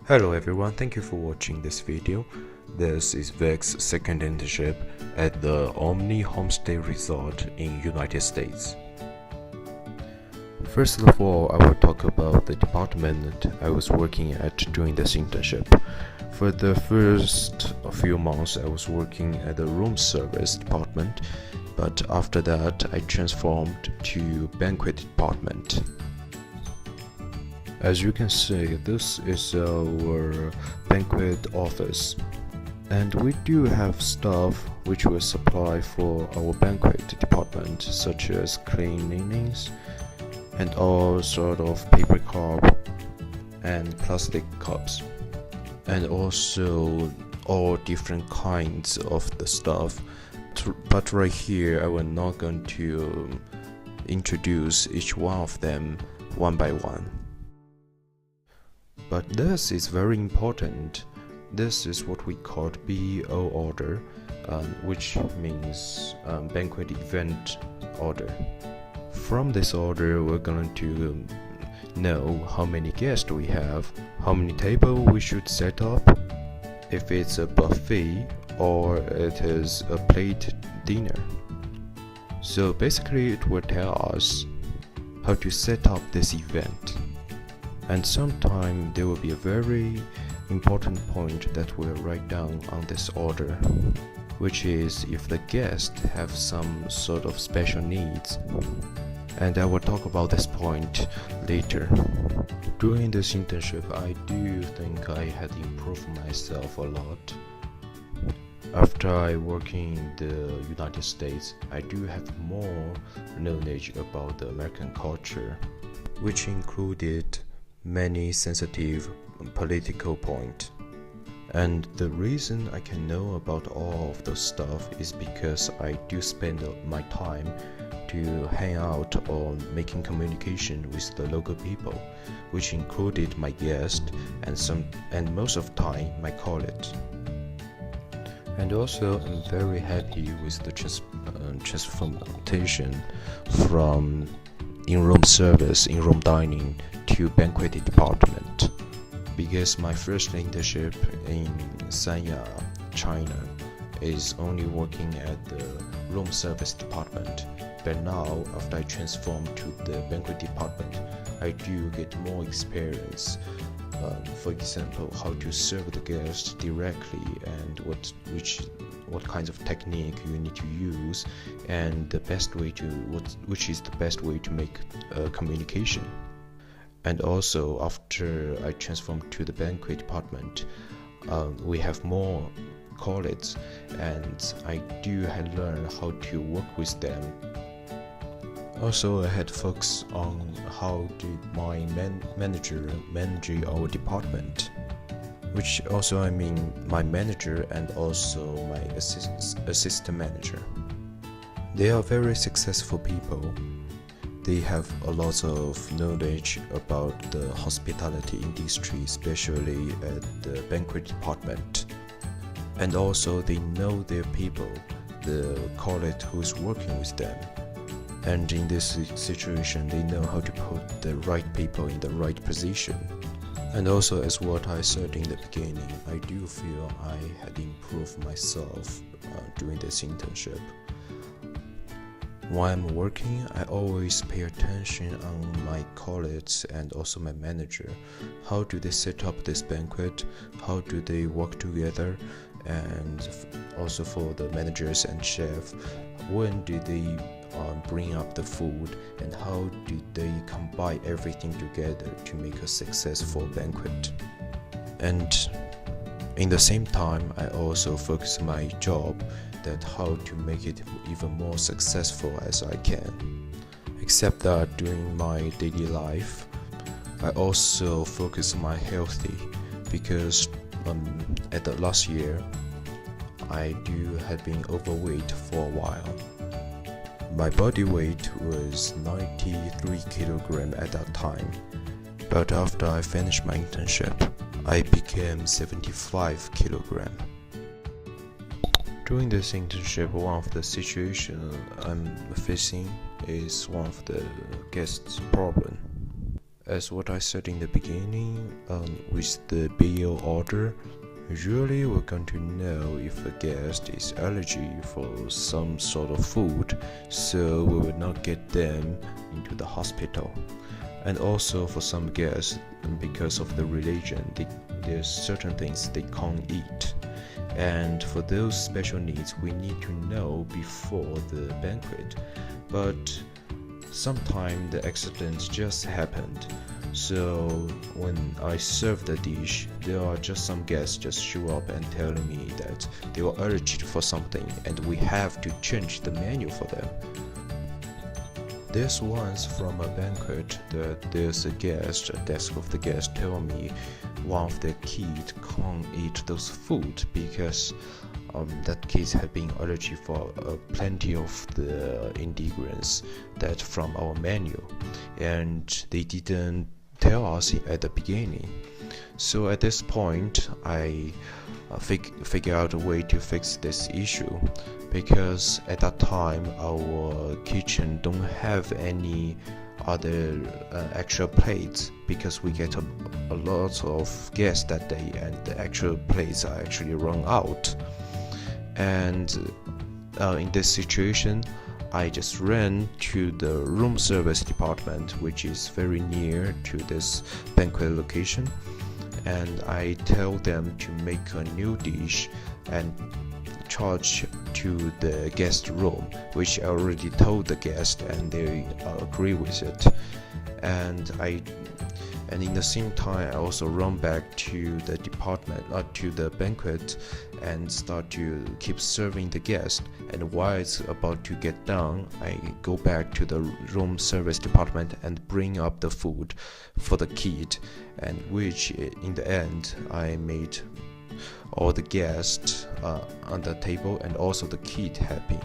Hello everyone, thank you for watching this video. This is Vic's second internship at the Omni Homestay Resort in United States. First of all, I will talk about the department I was working at during this internship. For the first few months, I was working at the room service department, but after that, I transformed to banquet department. As you can see, this is our banquet office, and we do have stuff which we supply for our banquet department, such as cleanings and all sort of paper cup and plastic cups, and also all different kinds of the stuff. But right here, I will not going to introduce each one of them one by one. But this is very important. This is what we call BO order, which means banquet event order. From this order, we're going to know how many guests we have, how many tables we should set up, if it's a buffet or it is a plate dinner. So basically, it will tell us how to set up this event. And sometime there will be a very important point that we'll write down on this order, which is if the guests have some sort of special needs. And I will talk about this point later. During this internship, I do think I had improved myself a lot. After I work in the United States, I do have more knowledge about the American culture, which included many sensitive political points. And the reason I can know about all of those stuff is because I do spend my time to hang out or making communication with the local people, which included my guests and most of the time my colleagues. And also, I'm very happy with the transformation from in-room service, in-room dining to banquet department, because my first internship in Sanya, China is only working at the room service department, but now after I transform to the banquet department, I do get more experience. For example, how to serve the guests directly and what kinds of technique you need to use, and which is the best way to make communication. And also, after I transformed to the banquet department, we have more colleagues, and I do learn how to work with them. Also, I had focus on how did my manager manage our department, which also I mean my manager and also my assistant manager. They are very successful people. They have a lot of knowledge about the hospitality industry, especially at the banquet department. And also they know their people, the colleague who is working with them. And in this situation, they know how to put the right people in the right position. And also, as what I said in the beginning, I do feel I had improved myself during this internship. While I'm working, I always pay attention on my colleagues and also my manager. How do they set up this banquet? How do they work together? And also for the managers and chef, when do they bring up the food, and how do they combine everything together to make a successful banquet? And in the same time, I also focus on my job, that how to make it even more successful as I can. Except that during my daily life, I also focus on my healthy, because at the last year, I had been overweight for a while. My body weight was 93 kilograms at that time, but after I finished my internship, I became 75 kilograms. During this internship, one of the situations I'm facing is one of the guests' problem. As what I said in the beginning, with the BO order, usually we're going to know if a guest is allergic for some sort of food, so we will not get them into the hospital. And also for some guests, because of the religion, there's certain things they can't eat. And for those special needs, we need to know before the banquet. But sometimes the accident just happened. So when I serve the dish, there are just some guests just show up and telling me that they were allergic for something and we have to change the menu for them. There's once from a banquet that there's a guest, a desk of the guest tell me one of their kids can't eat those food because that kids have been allergic for plenty of the ingredients that from our menu, and they didn't tell us at the beginning. So at this point, I figure out a way to fix this issue, because at that time our kitchen don't have any other extra plates, because we get a lot of guests that day and the actual plates are actually run out. And in this situation, I just ran to the room service department, which is very near to this banquet location, and I tell them to make a new dish and charge to the guest room, which I already told the guest and they agree with it. And in the same time, I also run back to the department, to the banquet, and start to keep serving the guest. And while it's about to get done, I go back to the room service department and bring up the food for the kid, and which in the end I made all the guests on the table and also the kid happy.